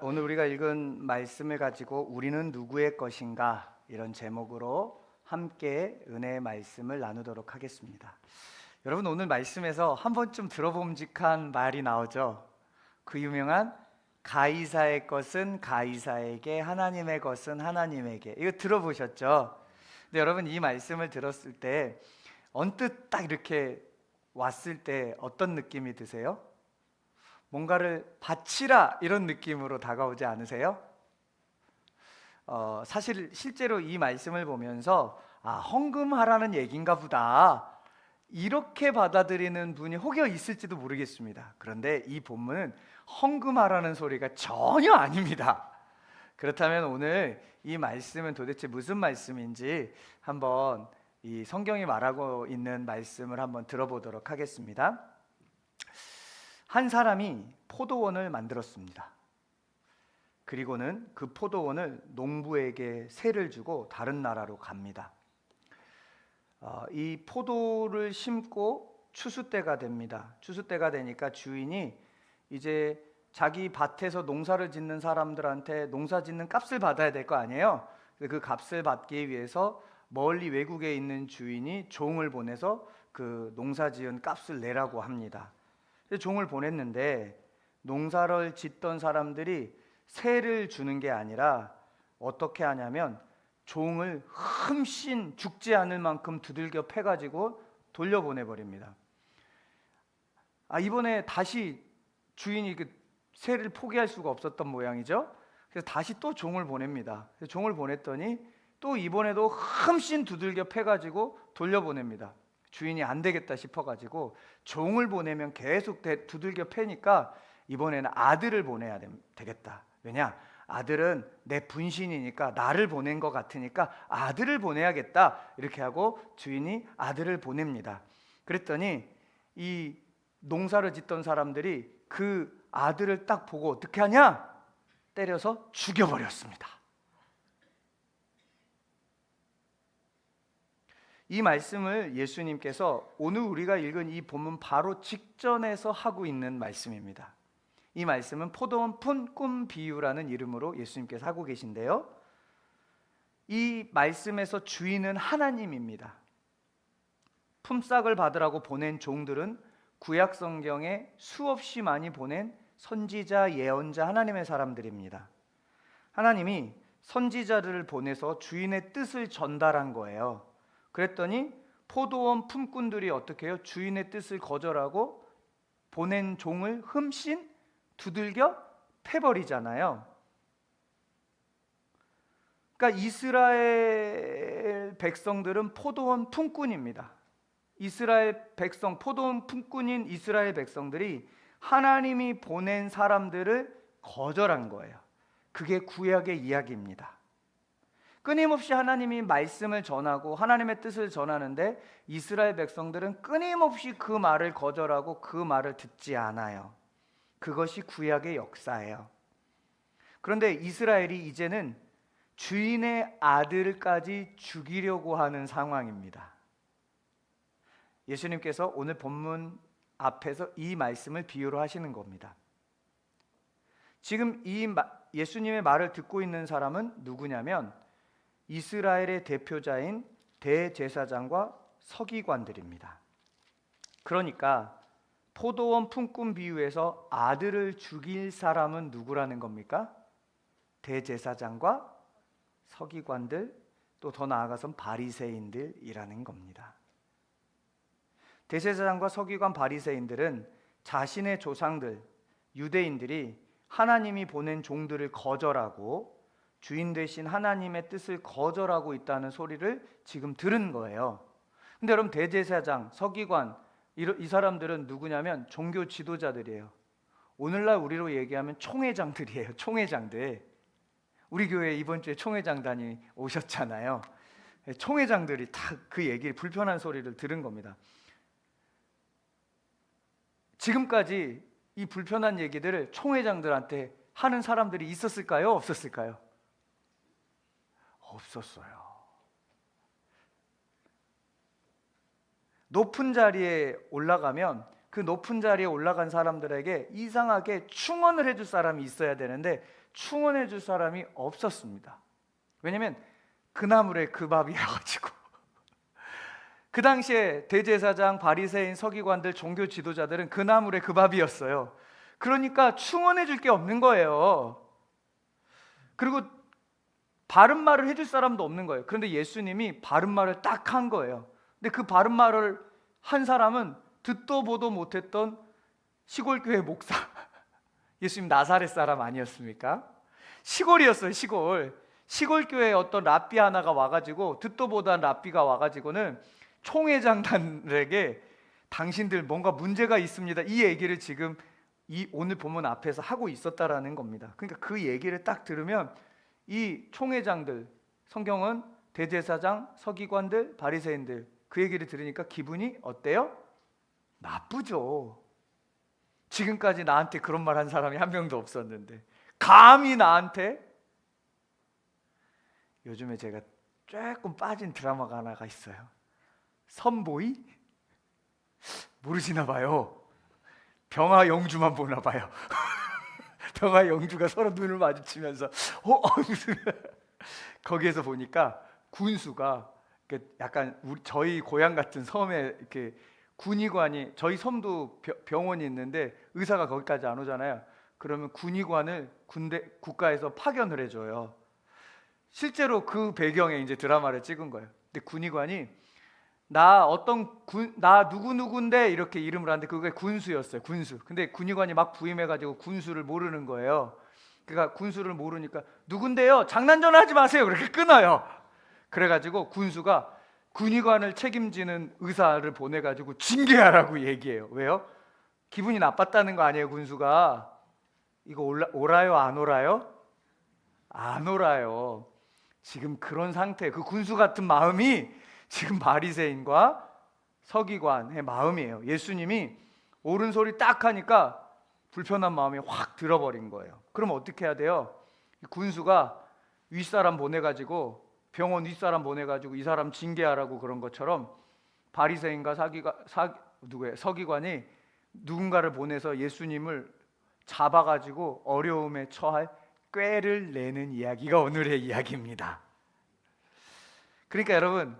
오늘 우리가 읽은 말씀을 가지고 우리는 누구의 것인가 이런 제목으로 함께 은혜의 말씀을 나누도록 하겠습니다. 여러분, 오늘 말씀에서 한 번쯤 들어봄직한 말이 나오죠. 그 유명한 가이사의 것은 가이사에게, 하나님의 것은 하나님에게. 이거 들어보셨죠? 근데 여러분, 이 말씀을 들었을 때 언뜻 딱 이렇게 왔을 때 어떤 느낌이 드세요? 뭔가를 바치라 이런 느낌으로 다가오지 않으세요? 사실 실제로 이 말씀을 보면서 헌금하라는 얘기인가 보다 이렇게 받아들이는 분이 혹여 있을지도 모르겠습니다. 그런데 이 본문은 헌금하라는 소리가 전혀 아닙니다. 그렇다면 오늘 이 말씀은 도대체 무슨 말씀인지 한번 이 성경이 말하고 있는 말씀을 한번 들어보도록 하겠습니다. 한 사람이 포도원을 만들었습니다. 그리고는 그 포도원을 농부에게 세를 주고 다른 나라로 갑니다. 이 포도를 심고 추수 때가 됩니다. 추수 때가 되니까 주인이 이제 자기 밭에서 농사를 짓는 사람들한테 농사 짓는 값을 받아야 될 거 아니에요. 그 값을 받기 위해서 멀리 외국에 있는 주인이 종을 보내서 그 농사 지은 값을 내라고 합니다. 종을 보냈는데 농사를 짓던 사람들이 세를 주는 게 아니라 어떻게 하냐면 종을 흠씬 죽지 않을 만큼 두들겨 패가지고 돌려보내버립니다. 이번에 다시 주인이 그 세를 포기할 수가 없었던 모양이죠. 그래서 다시 또 종을 보냅니다. 그래서 종을 보냈더니 또 이번에도 흠씬 두들겨 패가지고 돌려보냅니다. 주인이 안 되겠다 싶어가지고 종을 보내면 계속 두들겨 패니까 이번에는 아들을 보내야 되겠다. 왜냐? 아들은 내 분신이니까 나를 보낸 것 같으니까 아들을 보내야겠다. 이렇게 하고 주인이 아들을 보냅니다. 그랬더니 이 농사를 짓던 사람들이 그 아들을 딱 보고 어떻게 하냐? 때려서 죽여버렸습니다. 이 말씀을 예수님께서 오늘 우리가 읽은 이 본문 바로 직전에서 하고 있는 말씀입니다. 이 말씀은 포도원 품꾼 비유라는 이름으로 예수님께서 하고 계신데요, 이 말씀에서 주인은 하나님입니다. 품삯을 받으라고 보낸 종들은 구약 성경에 수없이 많이 보낸 선지자, 예언자, 하나님의 사람들입니다. 하나님이 선지자들을 보내서 주인의 뜻을 전달한 거예요. 그랬더니 포도원 품꾼들이 어떻게 해요? 주인의 뜻을 거절하고 보낸 종을 흠씬 두들겨 패버리잖아요. 그러니까 이스라엘 백성들은 포도원 품꾼입니다. 이스라엘 백성, 포도원 품꾼인 이스라엘 백성들이 하나님이 보낸 사람들을 거절한 거예요. 그게 구약의 이야기입니다. 끊임없이 하나님이 말씀을 전하고 하나님의 뜻을 전하는데 이스라엘 백성들은 끊임없이 그 말을 거절하고 그 말을 듣지 않아요. 그것이 구약의 역사예요. 그런데 이스라엘이 이제는 주인의 아들까지 죽이려고 하는 상황입니다. 예수님께서 오늘 본문 앞에서 이 말씀을 비유로 하시는 겁니다. 지금 이 예수님의 말을 듣고 있는 사람은 누구냐면 이스라엘의 대표자인 대제사장과 서기관들입니다. 그러니까 포도원 품꾼 비유에서 아들을 죽일 사람은 누구라는 겁니까? 대제사장과 서기관들, 또 더 나아가선 바리새인들이라는 겁니다. 대제사장과 서기관, 바리새인들은 자신의 조상들 유대인들이 하나님이 보낸 종들을 거절하고 주인 되신 하나님의 뜻을 거절하고 있다는 소리를 지금 들은 거예요. 근데 여러분, 대제사장, 서기관, 이 사람들은 누구냐면 종교 지도자들이에요. 오늘날 우리로 얘기하면 총회장들이에요. 총회장들. 우리 교회에 이번 주에 총회장단이 오셨잖아요. 총회장들이 다 그 얘기를, 불편한 소리를 들은 겁니다. 지금까지 이 불편한 얘기들을 총회장들한테 하는 사람들이 있었을까요? 없었을까요? 없었어요. 높은 자리에 올라가면 그 높은 자리에 올라간 사람들에게 이상하게 충언을 해줄 사람이 있어야 되는데 충원해 줄 사람이 없었습니다. 왜냐하면 그 나물에 그 밥이어가지고. 그 당시에 대제사장, 바리새인, 서기관들, 종교 지도자들은 그 나물에 그 밥이었어요. 그러니까 충원해 줄 게 없는 거예요. 그리고 바른 말을 해줄 사람도 없는 거예요. 그런데 예수님이 바른 말을 딱 한 거예요. 근데 그 바른 말을 한 사람은 듣도 보도 못했던 시골 교회 목사. 예수님 나사렛 사람 아니었습니까? 시골이었어요. 시골 교회에 어떤 랍비 하나가 와가지고, 듣도 보도 한 랍비가 와가지고는 총회장단에게 당신들 뭔가 문제가 있습니다, 이 얘기를 지금 이 오늘 본문 앞에서 하고 있었다라는 겁니다. 그러니까 그 얘기를 딱 들으면 이 총회장들, 성경은 대제사장, 서기관들, 바리새인들, 그 얘기를 들으니까 기분이 어때요? 나쁘죠. 지금까지 나한테 그런 말 한 사람이 한 명도 없었는데 감히 나한테. 요즘에 제가 조금 빠진 드라마가 하나가 있어요. 선보이? 모르시나 봐요. 병아 영주만 보나 봐요. 병아 영주가 서로 눈을 마주치면서 거기에서 보니까 군수가 약간 저희 고향 같은 섬에 이렇게 군의관이, 저희 섬도 병원이 있는데 의사가 거기까지 안 오잖아요. 그러면 군의관을 국가에서 파견을 해줘요. 실제로 그 배경에 이제 드라마를 찍은 거예요. 근데 군의관이 나 누구누구인데 이렇게 이름을 하는데 그게 군수였어요. 군수. 근데 군의관이 막 부임해가지고 군수를 모르는 거예요. 그러니까 군수를 모르니까 누군데요? 장난 전화하지 마세요. 그렇게 끊어요. 그래가지고 군수가 군의관을 책임지는 의사를 보내가지고 징계하라고 얘기해요. 왜요? 기분이 나빴다는 거 아니에요, 군수가. 이거 오라요, 안 오라요? 안 오라요. 지금 그런 상태, 그 군수 같은 마음이 지금 바리새인과 서기관의 마음이에요. 예수님이 옳은 소리 딱 하니까 불편한 마음이 확 들어버린 거예요. 그럼 어떻게 해야 돼요? 군수가 윗사람 보내가지고, 병원 윗사람 보내가지고 이 사람 징계하라고 그런 것처럼 바리새인과 서기관이 누군가를 보내서 예수님을 잡아가지고 어려움에 처할 꾀를 내는 이야기가 오늘의 이야기입니다. 그러니까 여러분,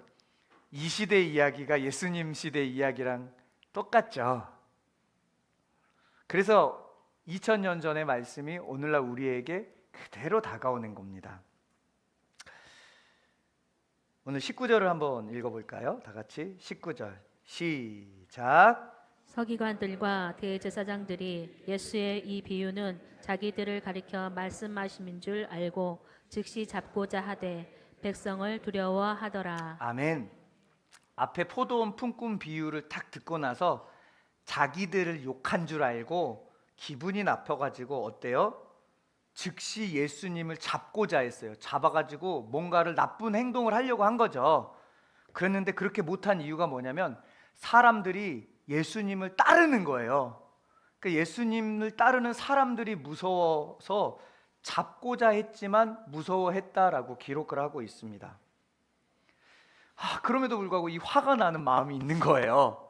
이 시대 이야기가 예수님 시대 이야기랑 똑같죠. 그래서 2000년 전의 말씀이 오늘날 우리에게 그대로 다가오는 겁니다. 오늘 19절을 한번 읽어볼까요? 다 같이 19절 시작. 서기관들과 대제사장들이 예수의 이 비유는 자기들을 가리켜 말씀하심인 줄 알고 즉시 잡고자 하되 백성을 두려워하더라. 아멘. 앞에 포도원 품꾼 비유를 딱 듣고 나서 자기들을 욕한 줄 알고 기분이 나빠가지고 어때요? 즉시 예수님을 잡고자 했어요. 잡아가지고 뭔가를 나쁜 행동을 하려고 한 거죠. 그랬는데 그렇게 못한 이유가 뭐냐면 사람들이 예수님을 따르는 거예요. 그러니까 예수님을 따르는 사람들이 무서워서 잡고자 했지만 무서워했다라고 기록을 하고 있습니다. 그럼에도 불구하고 이 화가 나는 마음이 있는 거예요.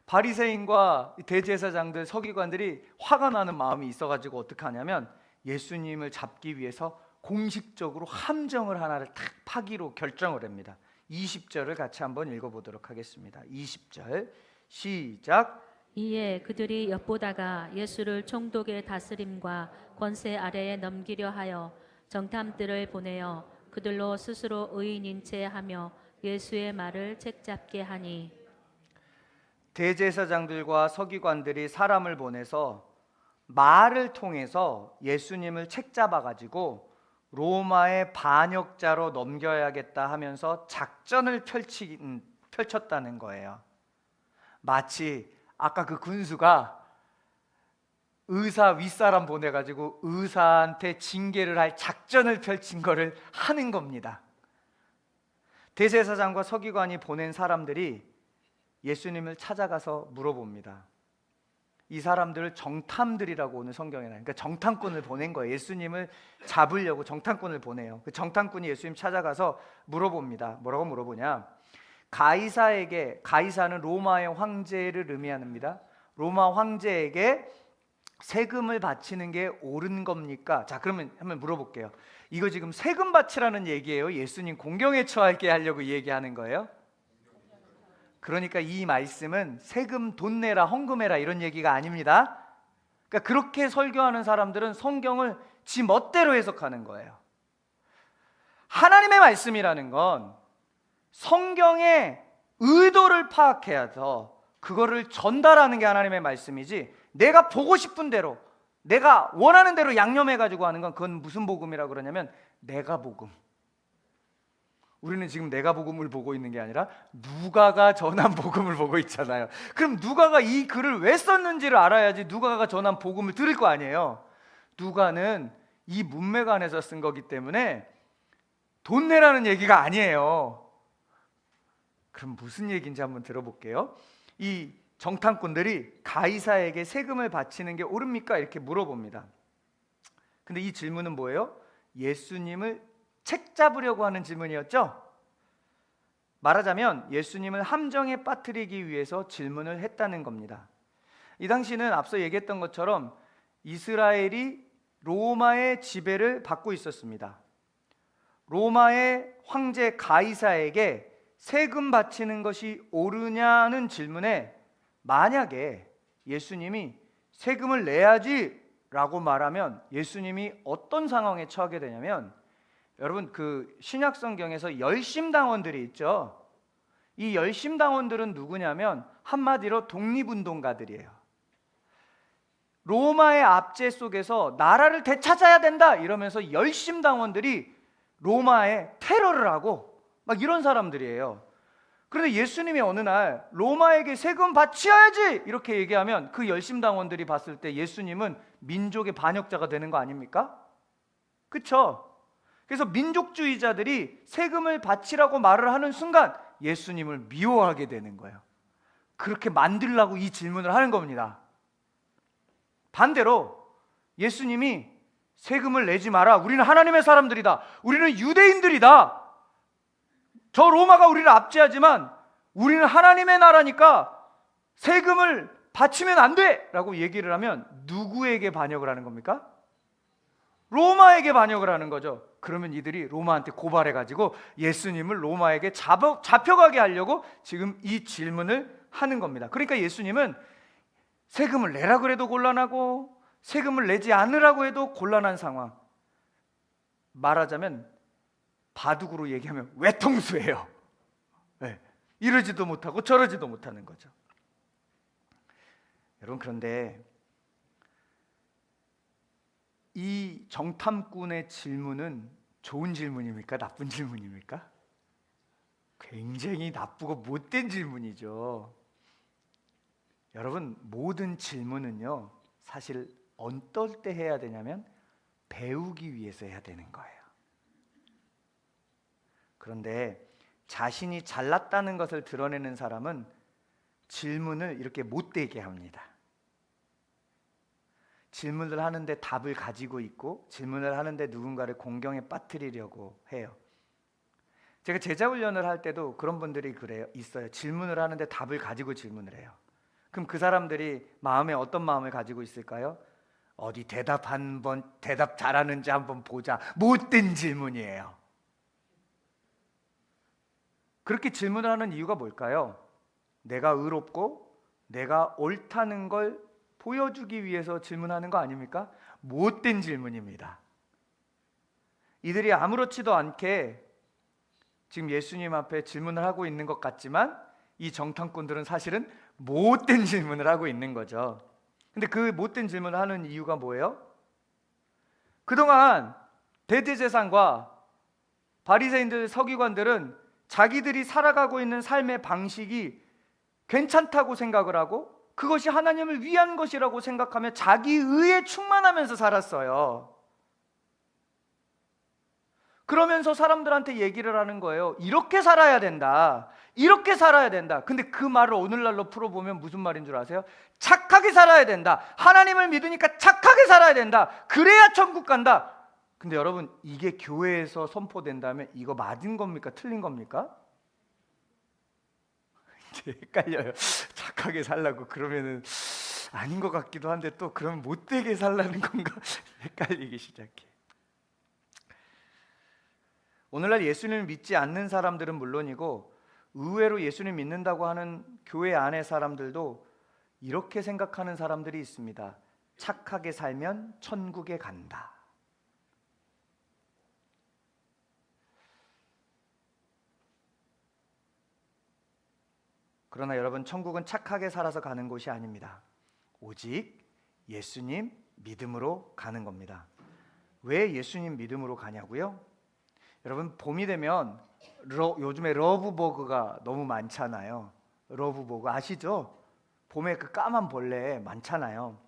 바리새인과 대제사장들, 서기관들이 화가 나는 마음이 있어가지고 어떻게 하냐면 예수님을 잡기 위해서 공식적으로 함정을 하나를 탁 파기로 결정을 합니다. 20절을 같이 한번 읽어보도록 하겠습니다. 20절 시작. 이에 그들이 엿보다가 예수를 총독의 다스림과 권세 아래에 넘기려 하여 정탐들을 보내어 그들로 스스로 의인인 채 하며 예수의 말을 책잡게 하니, 대제사장들과 서기관들이 사람을 보내서 말을 통해서 예수님을 책잡아 가지고 로마의 반역자로 넘겨야겠다 하면서 작전을 펼쳤다는 거예요. 마치 아까 그 군수가 의사 윗사람 보내가지고 의사한테 징계를 할 작전을 펼친 거를 하는 겁니다. 대제사장과 서기관이 보낸 사람들이 예수님을 찾아가서 물어봅니다. 이 사람들을 정탐들이라고 오늘 성경에 나와요. 그러니까 정탐꾼을 보낸 거예요. 예수님을 잡으려고 정탐꾼을 보내요. 그 정탐꾼이 예수님 찾아가서 물어봅니다. 뭐라고 물어보냐? 가이사는 로마의 황제를 의미합니다. 로마 황제에게 세금을 바치는 게 옳은 겁니까? 자, 그러면 한번 물어볼게요. 이거 지금 세금 바치라는 얘기예요? 예수님 공경에 처하게 하려고 얘기하는 거예요? 그러니까 이 말씀은 세금 돈 내라, 헌금해라 이런 얘기가 아닙니다. 그러니까 그렇게 설교하는 사람들은 성경을 지 멋대로 해석하는 거예요. 하나님의 말씀이라는 건 성경의 의도를 파악해서 그거를 전달하는 게 하나님의 말씀이지, 내가 보고 싶은 대로 내가 원하는 대로 양념해가지고 하는 건 그건 무슨 복음이라고 그러냐면 내가 복음. 우리는 지금 내가 복음을 보고 있는 게 아니라 누가가 전한 복음을 보고 있잖아요. 그럼 누가가 이 글을 왜 썼는지를 알아야지 누가가 전한 복음을 들을 거 아니에요. 누가는 이 문맥 안에서 쓴 거기 때문에 돈 내라는 얘기가 아니에요. 그럼 무슨 얘기인지 한번 들어볼게요. 이 정탐꾼들이 가이사에게 세금을 바치는 게 옳습니까? 이렇게 물어봅니다. 근데 이 질문은 뭐예요? 예수님을 책 잡으려고 하는 질문이었죠? 말하자면 예수님을 함정에 빠뜨리기 위해서 질문을 했다는 겁니다. 이 당시는 앞서 얘기했던 것처럼 이스라엘이 로마의 지배를 받고 있었습니다. 로마의 황제 가이사에게 세금 바치는 것이 옳으냐는 질문에 만약에 예수님이 세금을 내야지 라고 말하면 예수님이 어떤 상황에 처하게 되냐면, 여러분 그 신약 성경에서 열심당원들이 있죠. 이 열심당원들은 누구냐면 한마디로 독립운동가들이에요. 로마의 압제 속에서 나라를 되찾아야 된다 이러면서 열심당원들이 로마에 테러를 하고 막 이런 사람들이에요. 그런데 예수님이 어느 날 로마에게 세금 바쳐야지 이렇게 얘기하면 그 열심당원들이 봤을 때 예수님은 민족의 반역자가 되는 거 아닙니까? 그렇죠? 그래서 민족주의자들이 세금을 바치라고 말을 하는 순간 예수님을 미워하게 되는 거예요. 그렇게 만들라고 이 질문을 하는 겁니다. 반대로 예수님이 세금을 내지 마라, 우리는 하나님의 사람들이다, 우리는 유대인들이다, 저 로마가 우리를 압제하지만 우리는 하나님의 나라니까 세금을 바치면 안 돼 라고 얘기를 하면 누구에게 반역을 하는 겁니까? 로마에게 반역을 하는 거죠. 그러면 이들이 로마한테 고발해가지고 예수님을 로마에게 잡혀가게 하려고 지금 이 질문을 하는 겁니다. 그러니까 예수님은 세금을 내라 그래도 곤란하고 세금을 내지 않으라고 해도 곤란한 상황, 말하자면 바둑으로 얘기하면 외통수예요. 네, 이러지도 못하고 저러지도 못하는 거죠. 여러분, 그런데 이 정탐꾼의 질문은 좋은 질문입니까? 나쁜 질문입니까? 굉장히 나쁘고 못된 질문이죠. 여러분, 모든 질문은요 사실 어떨 때 해야 되냐면 배우기 위해서 해야 되는 거예요. 그런데 자신이 잘났다는 것을 드러내는 사람은 질문을 이렇게 못되게 합니다. 질문을 하는데 답을 가지고 있고 질문을 하는데 누군가를 공경에 빠뜨리려고 해요. 제가 제자 훈련을 할 때도 그런 분들이 있어요. 질문을 하는데 답을 가지고 질문을 해요. 그럼 그 사람들이 마음에 어떤 마음을 가지고 있을까요? 어디 대답 잘하는지 한번 보자. 못된 질문이에요. 그렇게 질문을 하는 이유가 뭘까요? 내가 의롭고 내가 옳다는 걸 보여주기 위해서 질문하는 거 아닙니까? 못된 질문입니다. 이들이 아무렇지도 않게 지금 예수님 앞에 질문을 하고 있는 것 같지만 이 정탐꾼들은 사실은 못된 질문을 하고 있는 거죠. 근데 그 못된 질문을 하는 이유가 뭐예요? 그동안 대제사장과 바리새인들, 서기관들은 자기들이 살아가고 있는 삶의 방식이 괜찮다고 생각을 하고 그것이 하나님을 위한 것이라고 생각하며 자기 의에 충만하면서 살았어요. 그러면서 사람들한테 얘기를 하는 거예요. 이렇게 살아야 된다, 이렇게 살아야 된다. 근데 그 말을 오늘날로 풀어보면 무슨 말인 줄 아세요? 착하게 살아야 된다, 하나님을 믿으니까 착하게 살아야 된다, 그래야 천국 간다. 근데 여러분, 이게 교회에서 선포된다면 이거 맞은 겁니까? 틀린 겁니까? 이제 헷갈려요. 착하게 살라고 그러면은 아닌 것 같기도 한데 또 그럼 못되게 살라는 건가 헷갈리기 시작해. 오늘날 예수님을 믿지 않는 사람들은 물론이고 의외로 예수님 믿는다고 하는 교회 안의 사람들도 이렇게 생각하는 사람들이 있습니다. 착하게 살면 천국에 간다. 그러나 여러분, 천국은 착하게 살아서 가는 곳이 아닙니다. 오직 예수님 믿음으로 가는 겁니다. 왜 예수님 믿음으로 가냐고요? 여러분, 봄이 되면 요즘에 러브버그가 너무 많잖아요. 러브버그 아시죠? 봄에 그 까만 벌레 많잖아요.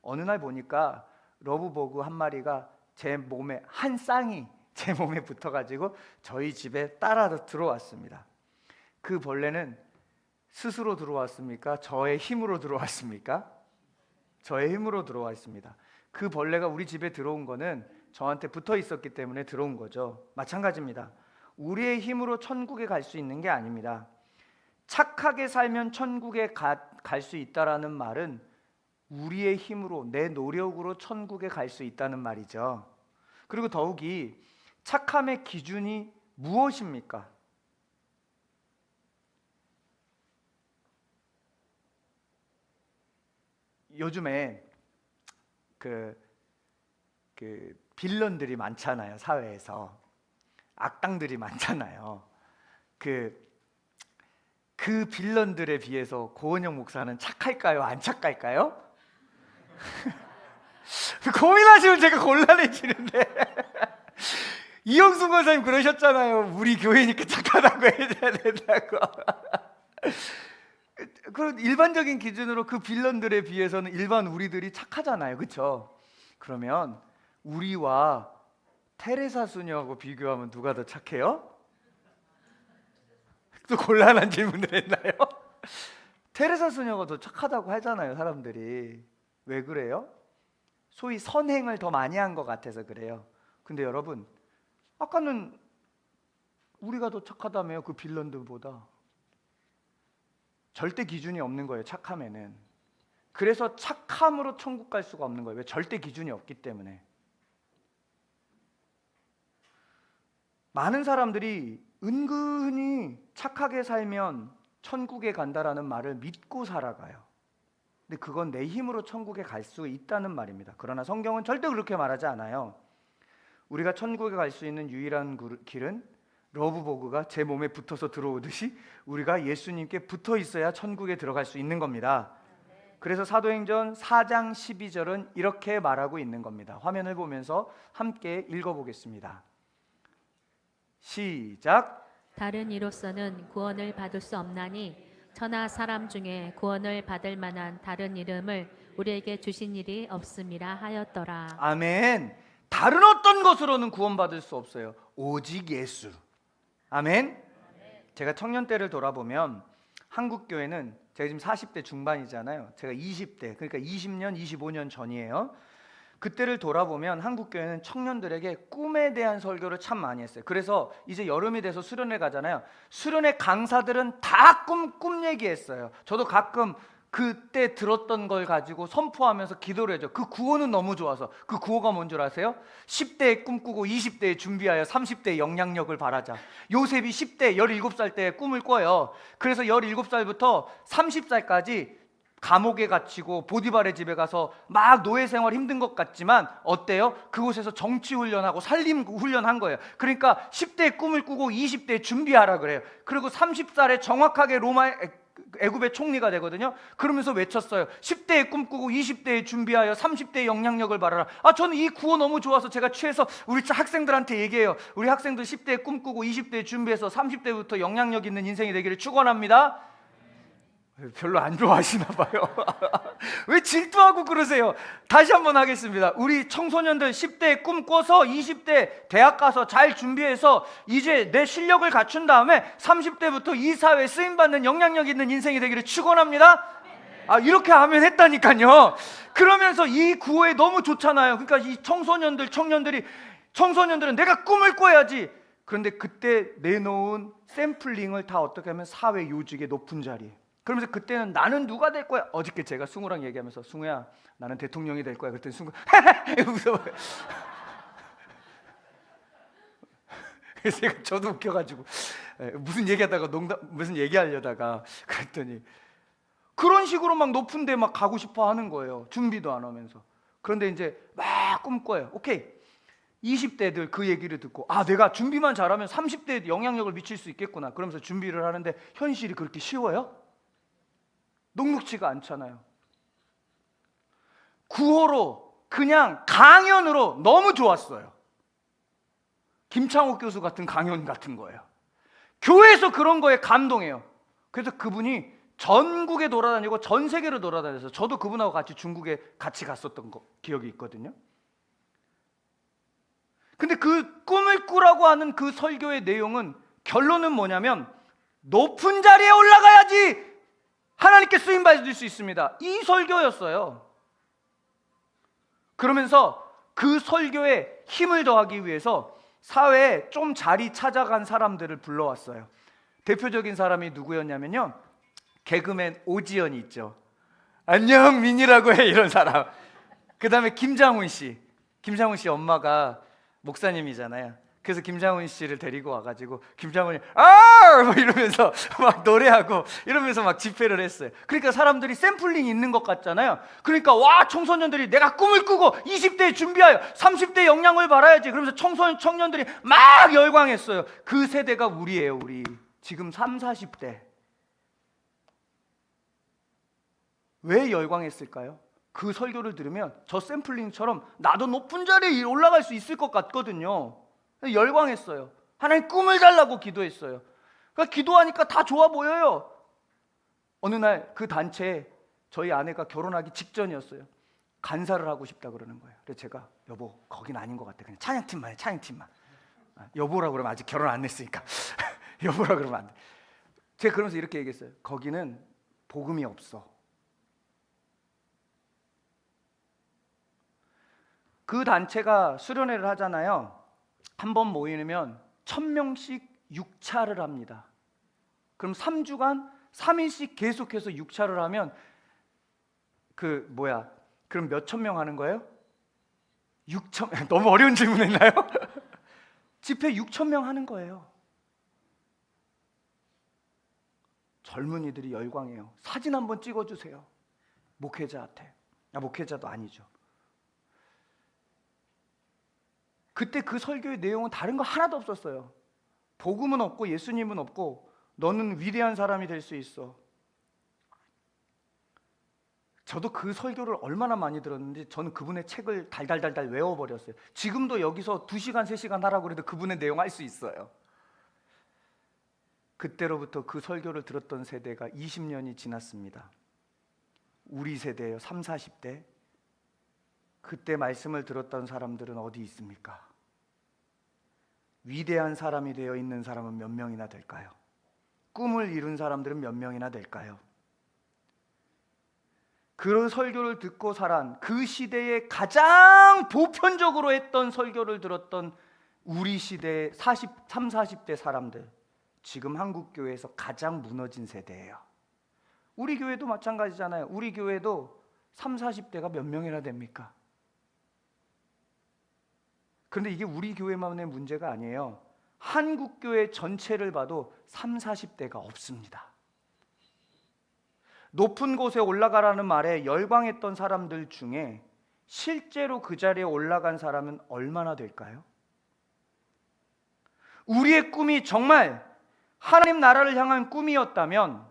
어느 날 보니까 러브버그 한 마리가 제 몸에 한 쌍이 제 몸에 붙어가지고 저희 집에 따라 들어왔습니다. 그 벌레는 스스로 들어왔습니까? 저의 힘으로 들어왔습니까? 저의 힘으로 들어왔습니다. 그 벌레가 우리 집에 들어온 거는 저한테 붙어 있었기 때문에 들어온 거죠. 마찬가지입니다. 우리의 힘으로 천국에 갈 수 있는 게 아닙니다. 착하게 살면 천국에 갈 수 있다라는 말은 우리의 힘으로, 내 노력으로 천국에 갈 수 있다는 말이죠. 그리고 더욱이 착함의 기준이 무엇입니까? 요즘에 그 빌런들이 많잖아요. 사회에서 악당들이 많잖아요. 그 빌런들에 비해서 고은영 목사는 착할까요? 안 착할까요? 고민하시면 제가 곤란해지는데 이영순 권사님 그러셨잖아요. 우리 교회니까 착하다고 해야 된다고. 그런 일반적인 기준으로 그 빌런들에 비해서는 일반 우리들이 착하잖아요. 그렇죠? 그러면 우리와 테레사 수녀하고 비교하면 누가 더 착해요? 또 곤란한 질문을 했나요? 테레사 수녀가 더 착하다고 하잖아요. 사람들이. 왜 그래요? 소위 선행을 더 많이 한 것 같아서 그래요. 근데 여러분, 아까는 우리가 더 착하다며요. 그 빌런들보다. 절대 기준이 없는 거예요. 착함에는. 그래서 착함으로 천국 갈 수가 없는 거예요. 왜? 절대 기준이 없기 때문에. 많은 사람들이 은근히 착하게 살면 천국에 간다라는 말을 믿고 살아가요. 근데 그건 내 힘으로 천국에 갈 수 있다는 말입니다. 그러나 성경은 절대 그렇게 말하지 않아요. 우리가 천국에 갈 수 있는 유일한 길은 러브버그가 제 몸에 붙어서 들어오듯이 우리가 예수님께 붙어 있어야 천국에 들어갈 수 있는 겁니다. 그래서 사도행전 4장 12절은 이렇게 말하고 있는 겁니다. 화면을 보면서 함께 읽어보겠습니다. 시작. 다른 이로서는 구원을 받을 수 없나니 천하 사람 중에 구원을 받을 만한 다른 이름을 우리에게 주신 일이 없음이라 하였더라. 아멘. 다른 어떤 것으로는 구원받을 수 없어요. 오직 예수. 아멘. 제가 청년 때를 돌아보면 한국 교회는 제가 지금 40대 중반이잖아요. 제가 20대, 그러니까 20년, 25년 전이에요. 그때를 돌아보면 한국 교회는 청년들에게 꿈에 대한 설교를 참 많이 했어요. 그래서 이제 여름이 돼서 수련회 가잖아요. 수련회 강사들은 다 꿈 얘기했어요. 저도 가끔 그때 들었던 걸 가지고 선포하면서 기도를 해줘. 그 구호는 너무 좋아서. 그 구호가 뭔 줄 아세요? 10대에 꿈꾸고 20대에 준비하여 30대에 영향력을 바라자. 요셉이 10대 17살 때 꿈을 꿔요. 그래서 17살부터 30살까지 감옥에 갇히고 보디발의 집에 가서 막 노예 생활 힘든 것 같지만 어때요? 그곳에서 정치 훈련하고 살림 훈련한 거예요. 그러니까 10대에 꿈을 꾸고 20대에 준비하라 그래요. 그리고 30살에 정확하게 애굽의 총리가 되거든요. 그러면서 외쳤어요. 10대에 꿈꾸고 20대에 준비하여 30대에 영향력을 바라라. 저는 이 구호 너무 좋아서 제가 취해서 우리 학생들한테 얘기해요. 우리 학생들 10대에 꿈꾸고 20대에 준비해서 30대부터 영향력 있는 인생이 되기를 축원합니다. 별로 안 좋아하시나 봐요. 왜 질투하고 그러세요? 다시 한번 하겠습니다. 우리 청소년들 10대에 꿈 꿔서 20대 대학 가서 잘 준비해서 이제 내 실력을 갖춘 다음에 30대부터 이 사회에 쓰임받는 영향력 있는 인생이 되기를 축원합니다. 이렇게 하면 했다니까요. 그러면서 이 구호에 너무 좋잖아요. 그러니까 이 청소년들은 내가 꿈을 꿔야지. 그런데 그때 내놓은 샘플링을 다 어떻게 하면 사회 요직의 높은 자리에 그러면서 그때는 나는 누가 될 거야? 어저께 제가 승우랑 얘기하면서 승우야 나는 대통령이 될 거야. 그랬더니 승우 무서워. 그래서 저도 웃겨가지고 무슨 얘기하다가 무슨 얘기하려다가 그랬더니 그런 식으로 막 높은 데 막 가고 싶어 하는 거예요. 준비도 안 하면서. 그런데 이제 막 꿈꿔요. 오케이. 20대들 그 얘기를 듣고 아 내가 준비만 잘하면 30대에 영향력을 미칠 수 있겠구나. 그러면서 준비를 하는데 현실이 그렇게 쉬워요? 녹록지가 않잖아요. 구호로 그냥 강연으로 너무 좋았어요. 김창옥 교수 같은 강연 같은 거예요. 교회에서 그런 거에 감동해요. 그래서 그분이 전국에 돌아다니고 전 세계로 돌아다녀서 저도 그분하고 같이 중국에 같이 갔었던 기억이 있거든요. 근데 그 꿈을 꾸라고 하는 그 설교의 내용은 결론은 뭐냐면 높은 자리에 올라가야지 하나님께 쓰임 받을 수 있습니다. 이 설교였어요. 그러면서 그 설교에 힘을 더하기 위해서 사회에 좀 자리 찾아간 사람들을 불러왔어요. 대표적인 사람이 누구였냐면요, 개그맨 오지연이 있죠. 안녕 민이라고 해, 이런 사람. 그 다음에 김장훈 씨. 김장훈 씨 엄마가 목사님이잖아요. 그래서 김장훈 씨를 데리고 와가지고 김장훈이 뭐 이러면서 막 노래하고 이러면서 막 집회를 했어요. 그러니까 사람들이 샘플링이 있는 것 같잖아요. 그러니까 와, 청소년들이 내가 꿈을 꾸고 20대에 준비하여 30대 영향을 받아야지. 그러면서 청년들이 막 열광했어요. 그 세대가 우리예요. 우리 지금 3, 40대. 왜 열광했을까요? 그 설교를 들으면 저 샘플링처럼 나도 높은 자리에 올라갈 수 있을 것 같거든요. 열광했어요. 하나님 꿈을 달라고 기도했어요. 그러니까 기도하니까 다 좋아 보여요. 어느 날 그 단체에 저희 아내가 결혼하기 직전이었어요. 간사를 하고 싶다 그러는 거예요. 그래서 제가 여보 거긴 아닌 것 같아. 그냥 찬양팀만 해, 찬양팀만. 여보라 그러면 아직 결혼 안 했으니까 여보라 그러면 안 돼. 제가 그러면서 이렇게 얘기했어요. 거기는 복음이 없어. 그 단체가 수련회를 하잖아요. 한 번 모이면 1000명씩 6차를 합니다. 그럼 3주간 3일씩 계속해서 6차를 하면 그럼 몇천 명 하는 거예요? 6천. 너무 어려운 질문했나요? 집회 6,000명 하는 거예요. 젊은이들이 열광해요. 사진 한번 찍어주세요. 목회자한테. 목회자도 아니죠. 그때 그 설교의 내용은 다른 거 하나도 없었어요. 복음은 없고 예수님은 없고 너는 위대한 사람이 될 수 있어. 저도 그 설교를 얼마나 많이 들었는지 저는 그분의 책을 달달달달 외워버렸어요. 지금도 여기서 2시간, 3시간 하라고 해도 그분의 내용 할 수 있어요. 그때로부터 그 설교를 들었던 세대가 20년이 지났습니다. 우리 세대예요. 3, 40대. 그때 말씀을 들었던 사람들은 어디 있습니까? 위대한 사람이 되어 있는 사람은 몇 명이나 될까요? 꿈을 이룬 사람들은 몇 명이나 될까요? 그 설교를 듣고 자란 그 시대에 가장 보편적으로 했던 설교를 들었던 우리 시대의 30, 40대 사람들, 지금 한국교회에서 가장 무너진 세대예요. 우리 교회도 마찬가지잖아요. 우리 교회도 3, 40대가 몇 명이나 됩니까? 그런데 이게 우리 교회만의 문제가 아니에요. 한국교회 전체를 봐도 3, 40대가 없습니다. 높은 곳에 올라가라는 말에 열광했던 사람들 중에 실제로 그 자리에 올라간 사람은 얼마나 될까요? 우리의 꿈이 정말 하나님 나라를 향한 꿈이었다면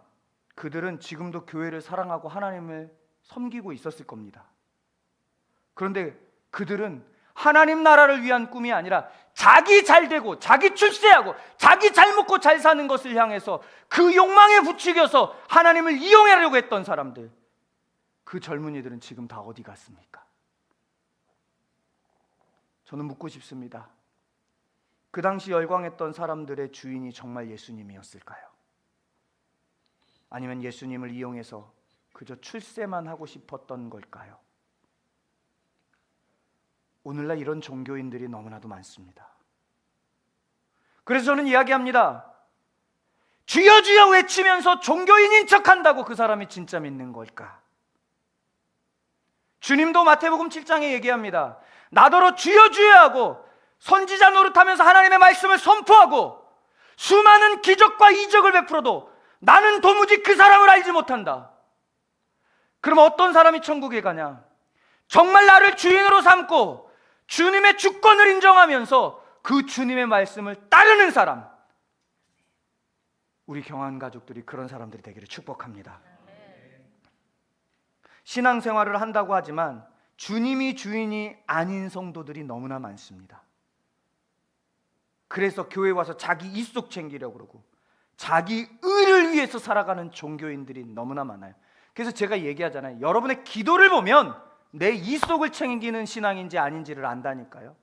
그들은 지금도 교회를 사랑하고 하나님을 섬기고 있었을 겁니다. 그런데 그들은 하나님 나라를 위한 꿈이 아니라 자기 잘 되고 자기 출세하고 자기 잘 먹고 잘 사는 것을 향해서 그 욕망에 부추겨서 하나님을 이용하려고 했던 사람들, 그 젊은이들은 지금 다 어디 갔습니까? 저는 묻고 싶습니다. 그 당시 열광했던 사람들의 주인이 정말 예수님이었을까요? 아니면 예수님을 이용해서 그저 출세만 하고 싶었던 걸까요? 오늘날 이런 종교인들이 너무나도 많습니다. 그래서 저는 이야기합니다. 주여 주여 외치면서 종교인인 척한다고 그 사람이 진짜 믿는 걸까? 주님도 마태복음 7장에 얘기합니다. 나더러 주여 주여 하고 선지자 노릇하면서 하나님의 말씀을 선포하고 수많은 기적과 이적을 베풀어도 나는 도무지 그 사람을 알지 못한다. 그럼 어떤 사람이 천국에 가냐? 정말 나를 주인으로 삼고 주님의 주권을 인정하면서 그 주님의 말씀을 따르는 사람, 우리 경안 가족들이 그런 사람들이 되기를 축복합니다. 신앙생활을 한다고 하지만 주님이 주인이 아닌 성도들이 너무나 많습니다. 그래서 교회 와서 자기 입속 챙기려고 그러고 자기 의를 위해서 살아가는 종교인들이 너무나 많아요. 그래서 제가 얘기하잖아요. 여러분의 기도를 보면 내 입속을 챙기는 신앙인지 아닌지를 안다니까요.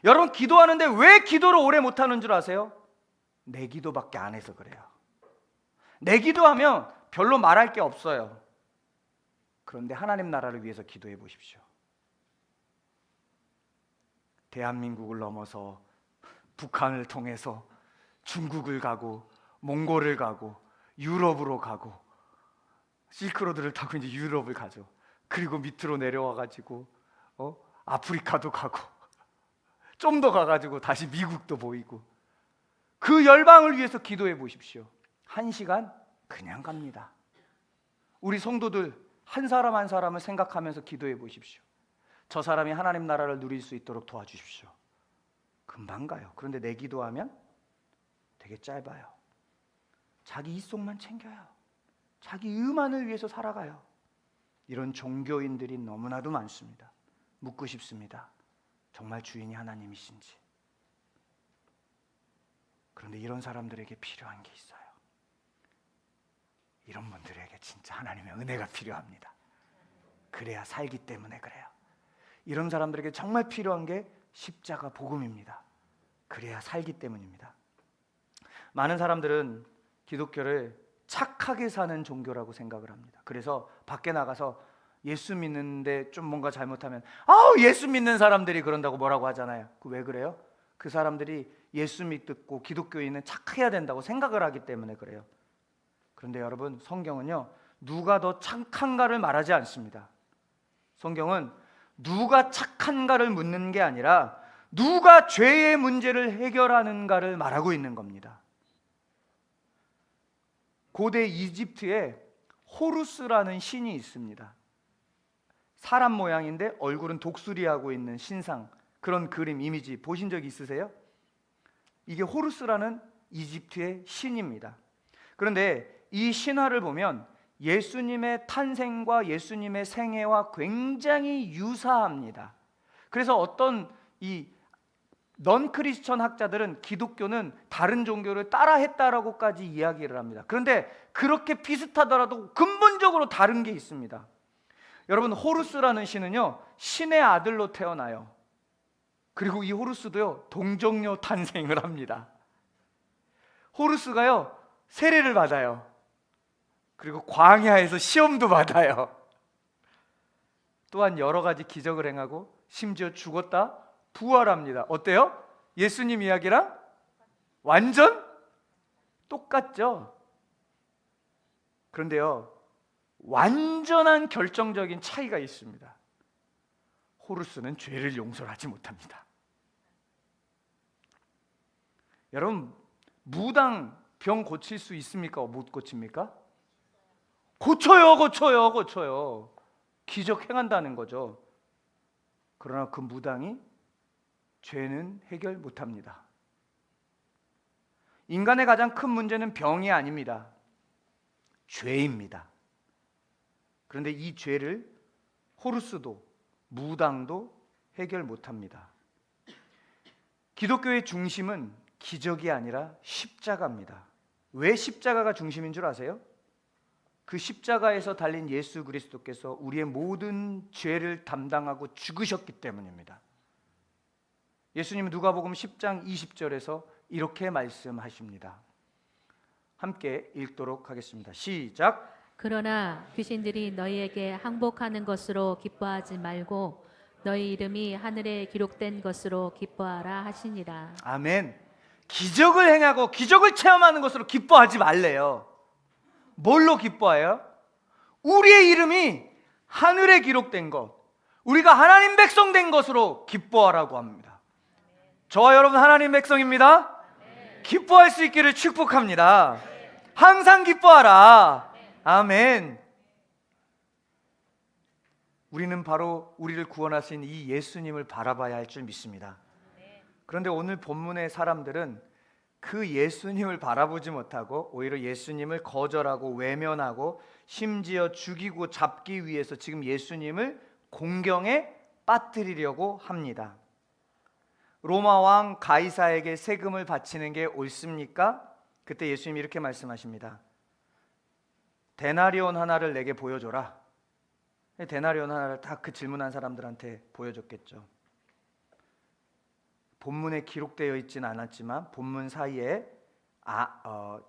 여러분 기도하는데 왜 기도를 오래 못하는 줄 아세요? 내 기도밖에 안 해서 그래요. 내 기도하면 별로 말할 게 없어요. 그런데 하나님 나라를 위해서 기도해 보십시오. 대한민국을 넘어서 북한을 통해서 중국을 가고 몽골을 가고 유럽으로 가고 실크로드를 타고 이제 유럽을 가죠. 그리고 밑으로 내려와 가지고 아프리카도 가고 좀 더 가가지고 다시 미국도 보이고 그 열방을 위해서 기도해 보십시오. 1시간 그냥 갑니다. 우리 성도들 한 사람 한 사람을 생각하면서 기도해 보십시오. 저 사람이 하나님 나라를 누릴 수 있도록 도와주십시오. 금방 가요. 그런데 내 기도하면 되게 짧아요. 자기 입속만 챙겨요. 자기 의만을 위해서 살아가요. 이런 종교인들이 너무나도 많습니다. 묻고 싶습니다. 정말 주인이 하나님이신지. 그런데 이런 사람들에게 필요한 게 있어요. 이런 분들에게 진짜 하나님의 은혜가 필요합니다. 그래야 살기 때문에 그래요. 이런 사람들에게 정말 필요한 게 십자가 복음입니다. 그래야 살기 때문입니다. 많은 사람들은 기독교를 착하게 사는 종교라고 생각을 합니다. 그래서 밖에 나가서 예수 믿는데 좀 뭔가 잘못하면 예수 믿는 사람들이 그런다고 뭐라고 하잖아요. 왜 그래요? 그 사람들이 예수 믿고 기독교인은 착해야 된다고 생각을 하기 때문에 그래요. 그런데 여러분 성경은요 누가 더 착한가를 말하지 않습니다. 성경은 누가 착한가를 묻는 게 아니라 누가 죄의 문제를 해결하는가를 말하고 있는 겁니다. 고대 이집트에 호루스라는 신이 있습니다. 사람 모양인데 얼굴은 독수리하고 있는 신상, 그런 그림 이미지 보신 적 있으세요? 이게 호루스라는 이집트의 신입니다. 그런데 이 신화를 보면 예수님의 탄생과 예수님의 생애와 굉장히 유사합니다. 그래서 어떤 이 넌 크리스천 학자들은 기독교는 다른 종교를 따라했다라고까지 이야기를 합니다. 그런데 그렇게 비슷하더라도 근본적으로 다른 게 있습니다. 여러분 호루스라는 신은요 신의 아들로 태어나요. 그리고 이 호루스도요 동정녀 탄생을 합니다. 호루스가요 세례를 받아요. 그리고 광야에서 시험도 받아요. 또한 여러 가지 기적을 행하고 심지어 죽었다 부활합니다. 어때요? 예수님 이야기랑 완전 똑같죠? 그런데요 완전한 결정적인 차이가 있습니다. 호루스는 죄를 용서를 하지 못합니다. 여러분 무당 병 고칠 수 있습니까? 못 고칩니까? 고쳐요. 기적 행한다는 거죠. 그러나 그 무당이 죄는 해결 못합니다. 인간의 가장 큰 문제는 병이 아닙니다. 죄입니다. 그런데 이 죄를 호루스도 무당도 해결 못합니다. 기독교의 중심은 기적이 아니라 십자가입니다. 왜 십자가가 중심인 줄 아세요? 그 십자가에서 달린 예수 그리스도께서 우리의 모든 죄를 담당하고 죽으셨기 때문입니다. 예수님은 누가복음 10장 20절에서 이렇게 말씀하십니다. 함께 읽도록 하겠습니다. 시작. 그러나 귀신들이 너희에게 항복하는 것으로 기뻐하지 말고 너희 이름이 하늘에 기록된 것으로 기뻐하라 하시니라. 아멘. 기적을 행하고 기적을 체험하는 것으로 기뻐하지 말래요. 뭘로 기뻐해요? 우리의 이름이 하늘에 기록된 것, 우리가 하나님 백성 된 것으로 기뻐하라고 합니다. 저와 여러분 하나님 백성입니다. 기뻐할 수 있기를 축복합니다. 항상 기뻐하라. 아멘. 우리는 바로 우리를 구원하신 이 예수님을 바라봐야 할 줄 믿습니다. 그런데 오늘 본문의 사람들은 그 예수님을 바라보지 못하고 오히려 예수님을 거절하고 외면하고 심지어 죽이고 잡기 위해서 지금 예수님을 공경에 빠뜨리려고 합니다. 로마 왕 가이사에게 세금을 바치는 게 옳습니까? 그때 예수님이 이렇게 말씀하십니다. 데나리온 하나를 내게 보여줘라. 데나리온 하나를 다 그 질문한 사람들한테 보여줬겠죠. 본문에 기록되어 있지는 않았지만 본문 사이에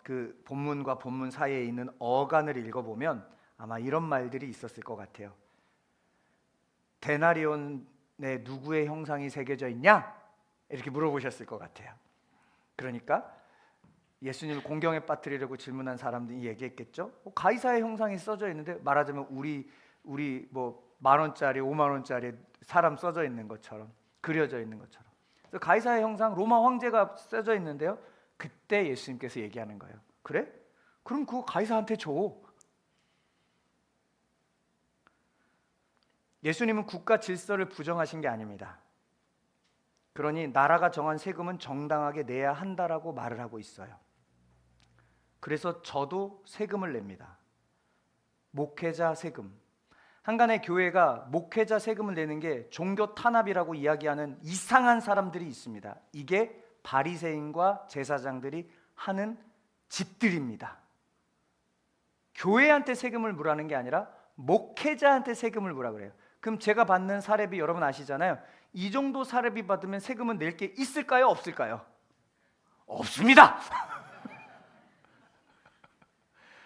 그 본문과 본문 사이에 있는 어간을 읽어보면 아마 이런 말들이 있었을 것 같아요. 데나리온에 누구의 형상이 새겨져 있냐? 이렇게 물어보셨을 것 같아요. 그러니까 예수님을 공경에 빠뜨리려고 질문한 사람들이 얘기했겠죠. 가이사의 형상이 써져 있는데 말하자면 우리 뭐 10,000원짜리 50,000원짜리 사람 써져 있는 것처럼 그려져 있는 것처럼. 그래서 가이사의 형상 로마 황제가 써져 있는데요. 그때 예수님께서 얘기하는 거예요. 그래? 그럼 그거 가이사한테 줘. 예수님은 국가 질서를 부정하신 게 아닙니다. 그러니 나라가 정한 세금은 정당하게 내야 한다라고 말을 하고 있어요. 그래서 저도 세금을 냅니다. 목회자 세금. 한간의 교회가 목회자 세금을 내는 게 종교 탄압이라고 이야기하는 이상한 사람들이 있습니다. 이게 바리새인과 제사장들이 하는 짓들입니다. 교회한테 세금을 물라는 게 아니라 목회자한테 세금을 물라 그래요. 그럼 제가 받는 사례비 여러분 아시잖아요. 이 정도 사례비 받으면 세금은 낼 게 있을까요? 없을까요? 없습니다.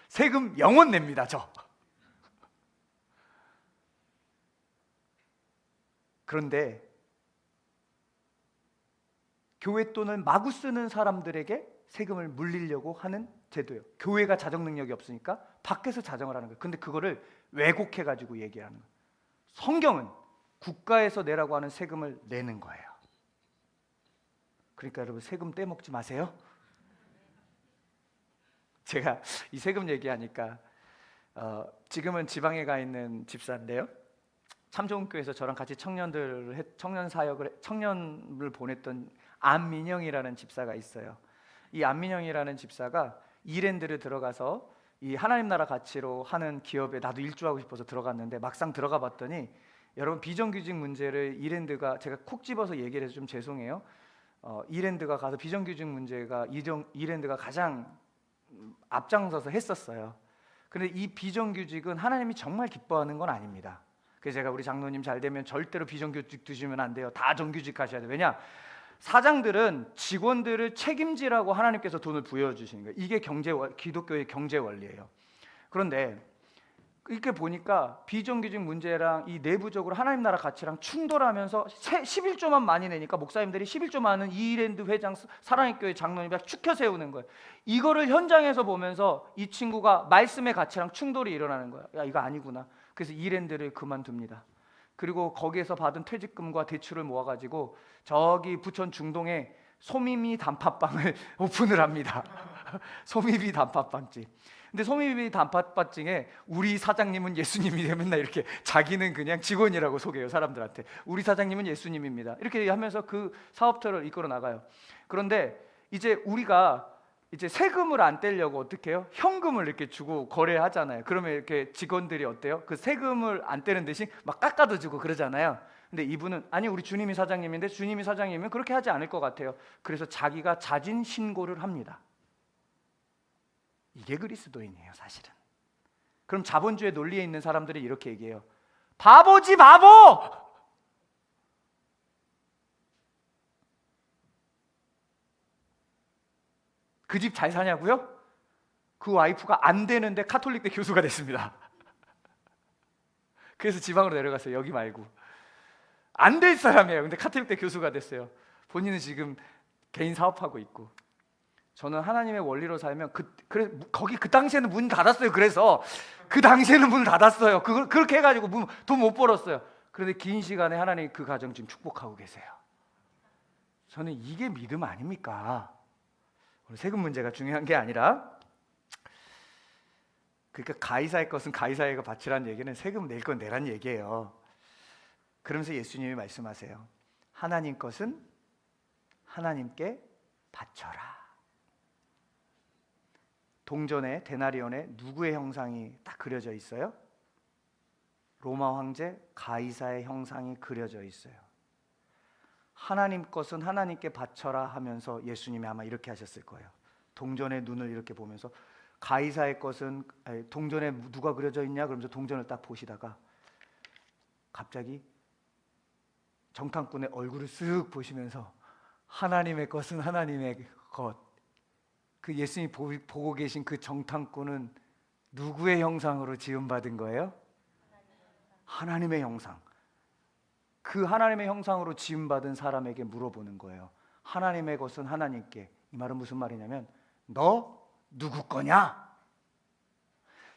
세금 영원 냅니다. 저. 그런데 교회 돈을 마구 쓰는 사람들에게 세금을 물리려고 하는 제도예요. 교회가 자정 능력이 없으니까 밖에서 자정을 하는 거예요. 근데 그거를 왜곡해가지고 얘기하는 거예요. 성경은 국가에서 내라고 하는 세금을 내는 거예요. 그러니까 여러분 세금 떼먹지 마세요. 제가 이 세금 얘기하니까 지금은 지방에 가 있는 집사인데요. 참좋은교회에서 저랑 같이 청년을 보냈던 안민영이라는 집사가 있어요. 이 안민영이라는 집사가 이랜드를 들어가서 이 하나님 나라 가치로 하는 기업에 나도 일주하고 싶어서 들어갔는데 막상 들어가 봤더니 여러분 비정규직 문제를 이랜드가 제가 콕 집어서 얘기를 해서 좀 죄송해요. 이랜드가 가서 비정규직 문제가 이랜드가 가장 앞장서서 했었어요. 그런데 이 비정규직은 하나님이 정말 기뻐하는 건 아닙니다. 그래서 제가 우리 장로님 잘 되면 절대로 비정규직 두시면 안 돼요. 다 정규직 하셔야 돼요. 왜냐? 사장들은 직원들을 책임지라고 하나님께서 돈을 부여주시는 거예요. 이게 기독교의 경제 원리예요. 그런데 이렇게 보니까 비정규직 문제랑 이 내부적으로 하나님 나라 가치랑 충돌하면서 11조만 많이 내니까 목사님들이 11조 많은 이랜드 회장 사랑의 교회 장로님이 축혀 세우는 거예요. 이거를 현장에서 보면서 이 친구가 말씀의 가치랑 충돌이 일어나는 거예요. 야, 이거 아니구나. 그래서 이랜드를 그만둡니다. 그리고 거기에서 받은 퇴직금과 대출을 모아가지고 저기 부천 중동에 소미미 단팥빵을 오픈을 합니다. 소미미 단팥빵집. 근데 소미미 단팥빵집에 우리 사장님은 예수님이래요. 맨날 이렇게 자기는 그냥 직원이라고 소개해요. 사람들한테. 우리 사장님은 예수님입니다. 이렇게 하면서 그 사업터를 이끌어 나가요. 그런데 이제 우리가 이제 세금을 안 떼려고 어떻게 해요? 현금을 이렇게 주고 거래하잖아요. 그러면 이렇게 직원들이 어때요? 그 세금을 안 떼는 대신 막 깎아도 주고 그러잖아요. 근데 이분은 아니 우리 주님이 사장님인데 주님이 사장님이면 그렇게 하지 않을 것 같아요. 그래서 자기가 자진 신고를 합니다. 이게 그리스도인이에요, 사실은. 그럼 자본주의 논리에 있는 사람들이 이렇게 얘기해요. 바보지 바보! 그 집 잘 사냐고요? 그 와이프가 안 되는데 카톨릭대 교수가 됐습니다. 그래서 지방으로 내려갔어요. 여기 말고. 안 될 사람이에요. 근데 카톨릭대 교수가 됐어요. 본인은 지금 개인 사업하고 있고, 저는 하나님의 원리로 살면 거기 그 당시에는 문 닫았어요. 그래서 그 당시에는 문 닫았어요. 그렇게 해가지고 돈 못 벌었어요. 그런데 긴 시간에 하나님 그 가정 지금 축복하고 계세요. 저는 이게 믿음 아닙니까? 오늘 세금 문제가 중요한 게 아니라, 그러니까 가이사의 것은 가이사에게 바치라는 얘기는 세금 낼 건 내란 얘기예요. 그러면서 예수님이 말씀하세요. 하나님 것은 하나님께 바쳐라. 동전에 데나리온에 누구의 형상이 딱 그려져 있어요? 로마 황제 가이사의 형상이 그려져 있어요. 하나님 것은 하나님께 바쳐라 하면서 예수님이 아마 이렇게 하셨을 거예요. 동전의 눈을 이렇게 보면서 가이사의 것은, 동전에 누가 그려져 있냐 그러면서 동전을 딱 보시다가 갑자기 정탐꾼의 얼굴을 쓱 보시면서 하나님의 것은 하나님의 것. 그 예수님이 보고 계신 그 정탐꾼은 누구의 형상으로 지음받은 거예요? 하나님의 형상. 그 하나님의 형상으로 지음받은 사람에게 물어보는 거예요. 하나님의 것은 하나님께. 이 말은 무슨 말이냐면, 너 누구 거냐?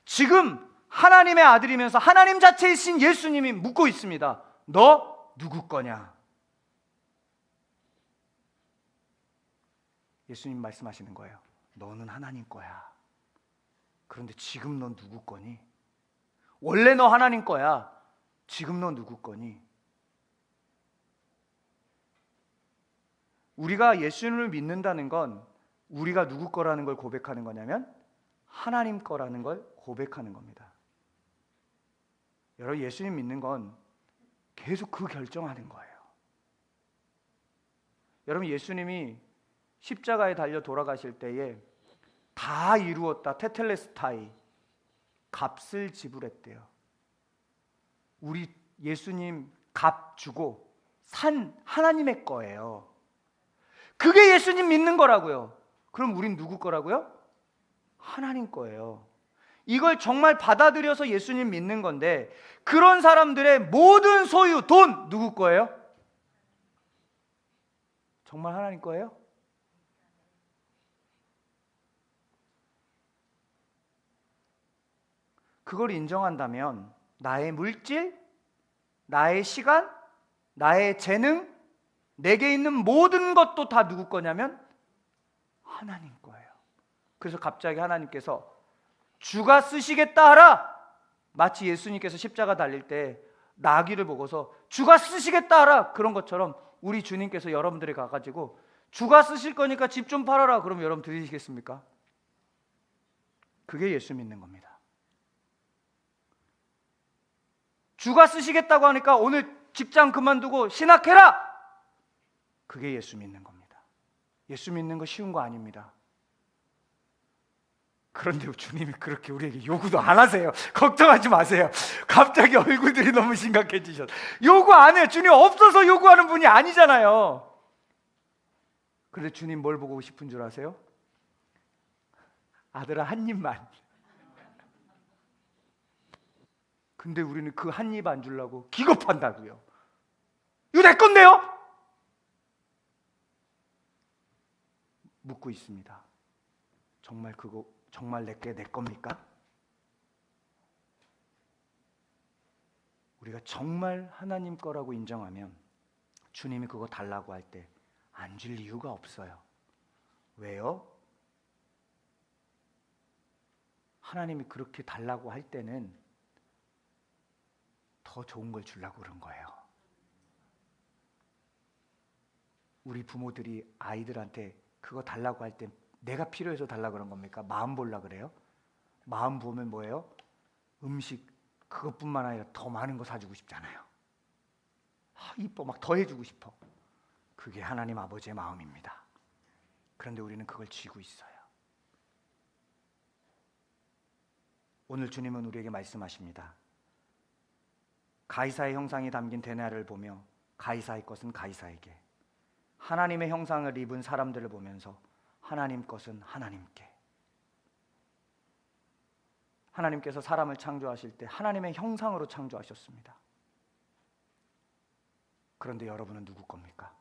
지금 하나님의 아들이면서 하나님 자체이신 예수님이 묻고 있습니다. 너 누구 거냐? 예수님 말씀하시는 거예요. 너는 하나님 거야. 그런데 지금 넌 누구 거니? 원래 너 하나님 거야. 지금 너 누구 거니? 우리가 예수님을 믿는다는 건 우리가 누구 거라는 걸 고백하는 거냐면 하나님 거라는 걸 고백하는 겁니다. 여러분, 예수님 믿는 건 계속 그 결정하는 거예요. 여러분, 예수님이 십자가에 달려 돌아가실 때에 다 이루었다, 테텔레스타이, 값을 지불했대요. 우리 예수님 값 주고 산 하나님의 거예요. 그게 예수님 믿는 거라고요. 그럼 우린 누구 거라고요? 하나님 거예요. 이걸 정말 받아들여서 예수님 믿는 건데, 그런 사람들의 모든 소유, 돈 누구 거예요? 정말 하나님 거예요? 그걸 인정한다면 나의 물질, 나의 시간, 나의 재능, 내게 있는 모든 것도 다 누구 거냐면 하나님 거예요. 그래서 갑자기 하나님께서 주가 쓰시겠다 하라. 마치 예수님께서 십자가 달릴 때 나귀를 보고서 주가 쓰시겠다 하라, 그런 것처럼 우리 주님께서 여러분들이 가가지고 주가 쓰실 거니까 집 좀 팔아라. 그럼 여러분 드리시겠습니까? 그게 예수 믿는 겁니다. 주가 쓰시겠다고 하니까 오늘 직장 그만두고 신학해라. 그게 예수 믿는 겁니다. 예수 믿는 거 쉬운 거 아닙니다. 그런데 주님이 그렇게 우리에게 요구도 안 하세요. 걱정하지 마세요. 갑자기 얼굴들이 너무 심각해지셨. 요구 안 해요. 주님 없어서 요구하는 분이 아니잖아요. 그런데 주님 뭘 보고 싶은 줄 아세요? 아들아, 한 입만. 근데 우리는 그 한 입 안 주려고 기겁한다고요. 이거 내 건데요? 묻고 있습니다. 정말 내게 내 겁니까? 우리가 정말 하나님 거라고 인정하면 주님이 그거 달라고 할 때 안 줄 이유가 없어요. 왜요? 하나님이 그렇게 달라고 할 때는 더 좋은 걸 주려고 그런 거예요. 우리 부모들이 아이들한테 그거 달라고 할 때 내가 필요해서 달라고 그런 겁니까? 마음 보려 그래요? 마음 보면 뭐예요? 음식 그것뿐만 아니라 더 많은 거 사주고 싶잖아요. 이뻐, 막 더 해주고 싶어. 그게 하나님 아버지의 마음입니다. 그런데 우리는 그걸 쥐고 있어요. 오늘 주님은 우리에게 말씀하십니다. 가이사의 형상이 담긴 데나리온을 보며 가이사의 것은 가이사에게, 하나님의 형상을 입은 사람들을 보면서 하나님 것은 하나님께. 하나님께서 사람을 창조하실 때 하나님의 형상으로 창조하셨습니다. 그런데 여러분은 누구 겁니까?